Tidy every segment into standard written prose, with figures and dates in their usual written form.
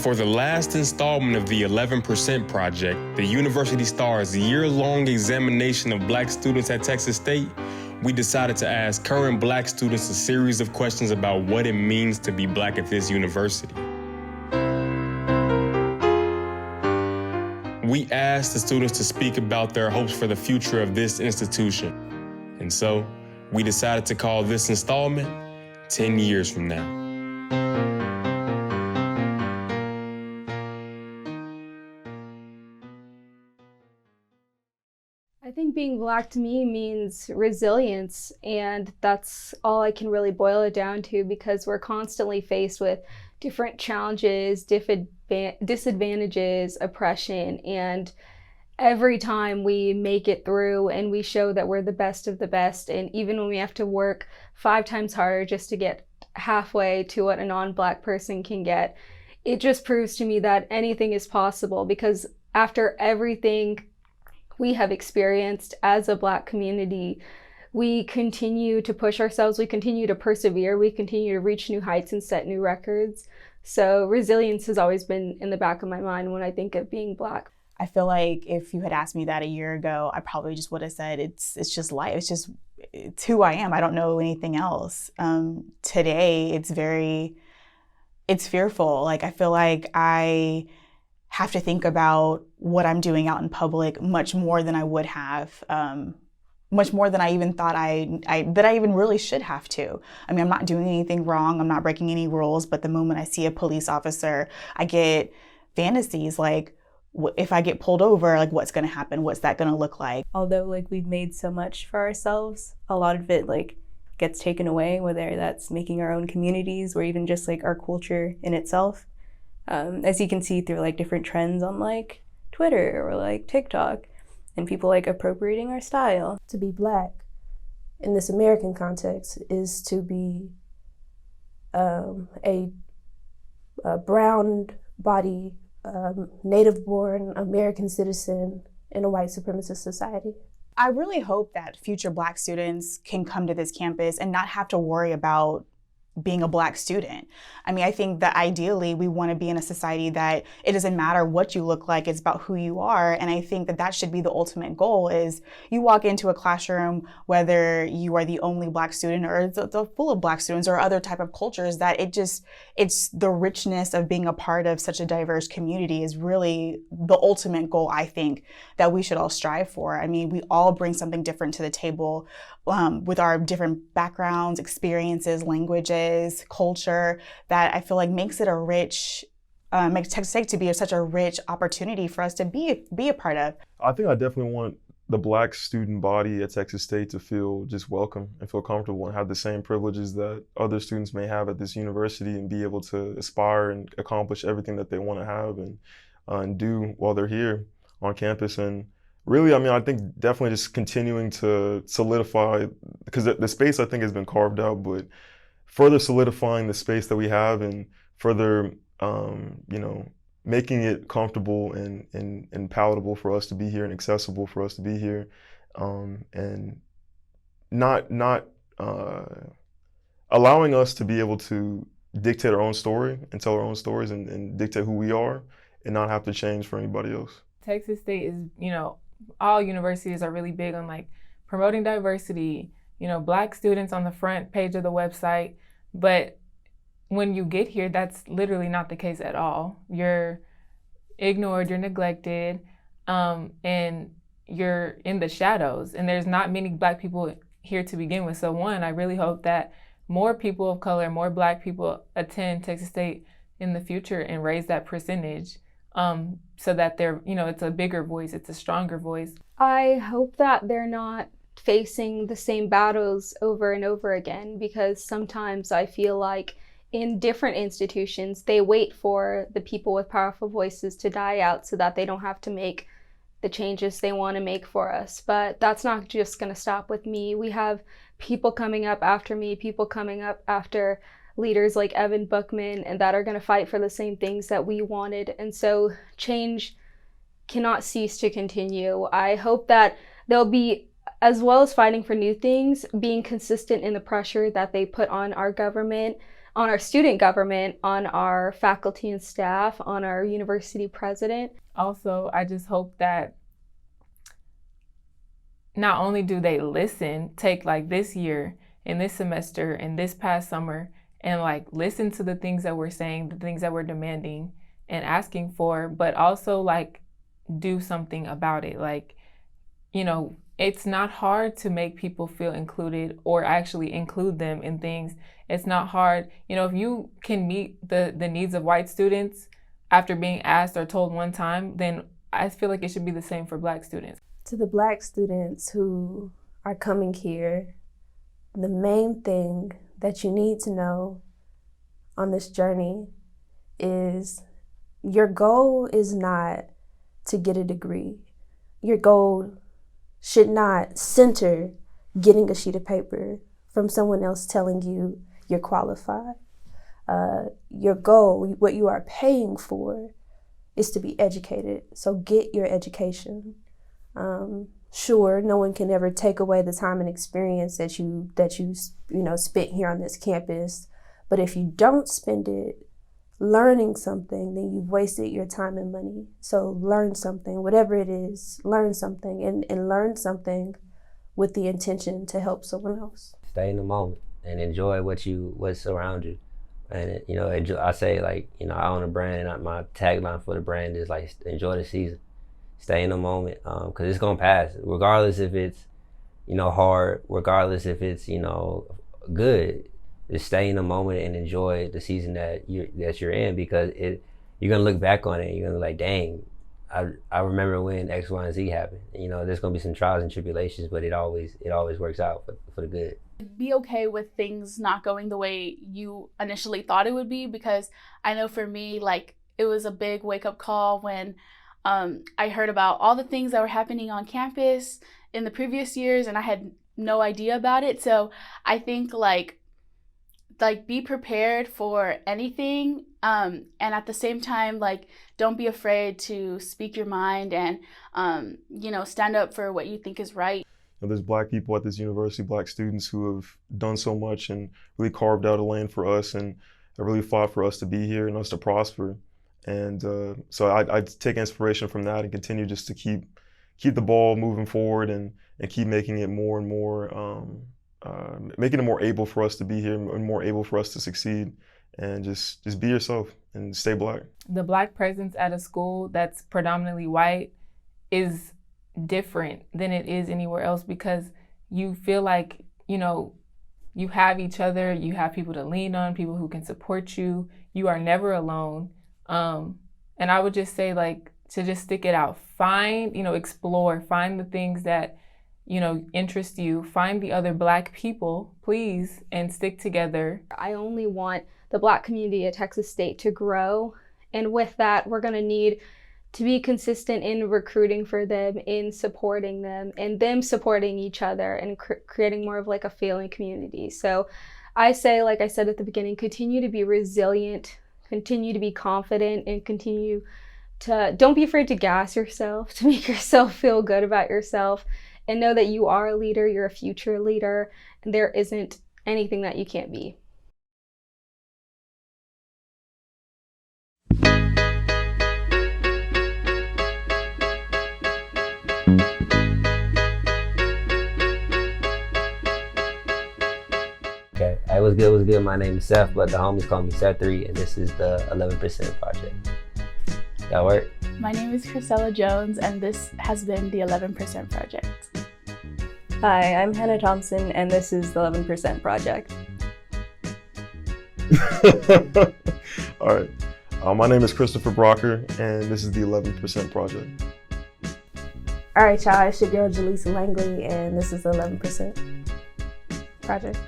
For the last installment of the 11% Project, the University Star's year-long examination of Black students at Texas State, we decided to ask current Black students a series of questions about what it means to be Black at this university. We asked the students to speak about their hopes for the future of this institution. And so, we decided to call this installment 10 years from now. I think being Black to me means resilience, and that's all I can really boil it down to, because we're constantly faced with different challenges, disadvantages, oppression, and every time we make it through and we show that we're the best of the best, and even when we have to work 5 times harder just to get halfway to what a non-Black person can get, it just proves to me that anything is possible, because after everything we have experienced as a Black community, we continue to push ourselves, we continue to persevere, we continue to reach new heights and set new records. So resilience has always been in the back of my mind when I think of being Black. I feel like if you had asked me that a year ago, I probably just would have said it's just life. It's who I am. I don't know anything else. Today, it's fearful. Like, I feel like I have to think about what I'm doing out in public much more than I would have, much more than I even thought that I even really should have to. I mean, I'm not doing anything wrong. I'm not breaking any rules. But the moment I see a police officer, I get fantasies like, if I get pulled over, like, what's going to happen? What's that going to look like? Although, like, we've made so much for ourselves, a lot of it, like, gets taken away, whether that's making our own communities or even just, like, our culture in itself. As you can see through, like, different trends on, like, Twitter or, like, TikTok, and people, like, appropriating our style. To be Black in this American context is to be a brown body, native-born American citizen in a white supremacist society. I really hope that future Black students can come to this campus and not have to worry about being a Black student. I mean, I think that ideally we want to be in a society that it doesn't matter what you look like, it's about who you are. And I think that that should be the ultimate goal. Is you walk into a classroom, whether you are the only Black student or it's full of Black students or other type of cultures, that it's the richness of being a part of such a diverse community is really the ultimate goal, I think, that we should all strive for. I mean, we all bring something different to the table with our different backgrounds, experiences, languages, culture, that I feel like makes it makes Texas State to be such a rich opportunity for us to be a part of. I think I definitely want the Black student body at Texas State to feel just welcome and feel comfortable and have the same privileges that other students may have at this university, and be able to aspire and accomplish everything that they want to have and do while they're here on campus. And really, I mean, I think definitely just continuing to solidify, because the space I think has been carved out, but further solidifying the space that we have and further, making it comfortable and palatable for us to be here and accessible for us to be here, and not allowing us to be able to dictate our own story and tell our own stories and dictate who we are and not have to change for anybody else. Texas State is, all universities are really big on, like, promoting diversity, Black students on the front page of the website. But when you get here, that's literally not the case at all. You're ignored, you're neglected, and you're in the shadows. And there's not many Black people here to begin with. So one, I really hope that more people of color, more Black people attend Texas State in the future and raise that percentage. So that they're, it's a bigger voice, it's a stronger voice. I hope that they're not facing the same battles over and over again, because sometimes I feel like in different institutions, they wait for the people with powerful voices to die out so that they don't have to make the changes they want to make for us. But that's not just going to stop with me. We have people coming up after me, people coming up after leaders like Evan Bookman, and that are going to fight for the same things that we wanted. And so change cannot cease to continue. I hope that they'll be, as well as fighting for new things, being consistent in the pressure that they put on our government, on our student government, on our faculty and staff, on our university president. Also, I just hope that not only do they listen, take like this year and this semester and this past summer and like listen to the things that we're saying, the things that we're demanding and asking for, but also like do something about it. Like, you know, it's not hard to make people feel included or actually include them in things. It's not hard. You know, if you can meet the needs of white students after being asked or told one time, then I feel like it should be the same for Black students. To the Black students who are coming here, the main thing that you need to know on this journey is your goal is not to get a degree. Your goal should not center getting a sheet of paper from someone else telling you you're qualified. Your goal, what you are paying for, is to be educated. So get your education. Sure, no one can ever take away the time and experience that you spent here on this campus. But if you don't spend it learning something, then you've wasted your time and money. So learn something, whatever it is, learn something and learn something with the intention to help someone else. Stay in the moment and enjoy what's around you. And I say, like, I own a brand, and my tagline for the brand is like, enjoy the season. Stay in the moment, because it's gonna pass, regardless if it's, hard, regardless if it's, good. Just stay in the moment and enjoy the season that you're in, because you're gonna look back on it and you're gonna be like, dang, I remember when X, Y, and Z happened. There's gonna be some trials and tribulations, but it always works out for the good. Be okay with things not going the way you initially thought it would be, because I know for me, like, it was a big wake-up call when I heard about all the things that were happening on campus in the previous years, and I had no idea about it. So I think like be prepared for anything, and at the same time, like, don't be afraid to speak your mind and stand up for what you think is right. There's Black people at this university, Black students who have done so much and really carved out a lane for us and have really fought for us to be here and us to prosper. And so I take inspiration from that and continue just to keep the ball moving forward and keep making it more and more, making it more able for us to be here and more able for us to succeed, and just be yourself and stay Black. The Black presence at a school that's predominantly white is different than it is anywhere else, because you feel like, you have each other, you have people to lean on, people who can support you. You are never alone. And I would just say, like, to just stick it out, find, explore, find the things that, interest you, find the other Black people, please, and stick together. I only want the Black community at Texas State to grow. And with that, we're going to need to be consistent in recruiting for them, in supporting them, and them supporting each other, and creating more of like a feeling community. So I say, like I said at the beginning, continue to be resilient, continue to be confident, and continue to, don't be afraid to gas yourself, to make yourself feel good about yourself, and know that you are a leader, you're a future leader, and there isn't anything that you can't be. Okay, hey, what's good? My name is Seth, but the homies call me Seth3, and this is the 11% Project. That work? My name is Chrisella Jones, and this has been the 11% Project. Hi, I'm Hannah Thompson, and this is the 11% Project. All right. My name is Christopher Brocker, and this is the 11% Project. All right, y'all, it's your girl Jaleesa Langley, and this is the 11% Project.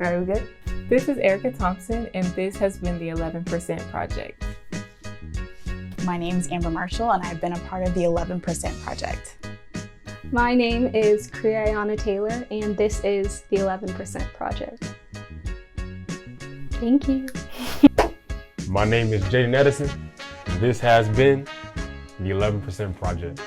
All right, we good? This is Erica Thompson, and this has been the 11% Project. My name is Amber Marshall, and I've been a part of the 11% Project. My name is Kriayana Taylor, and this is the 11% Project. Thank you. My name is Jaden Edison. This has been the 11% Project.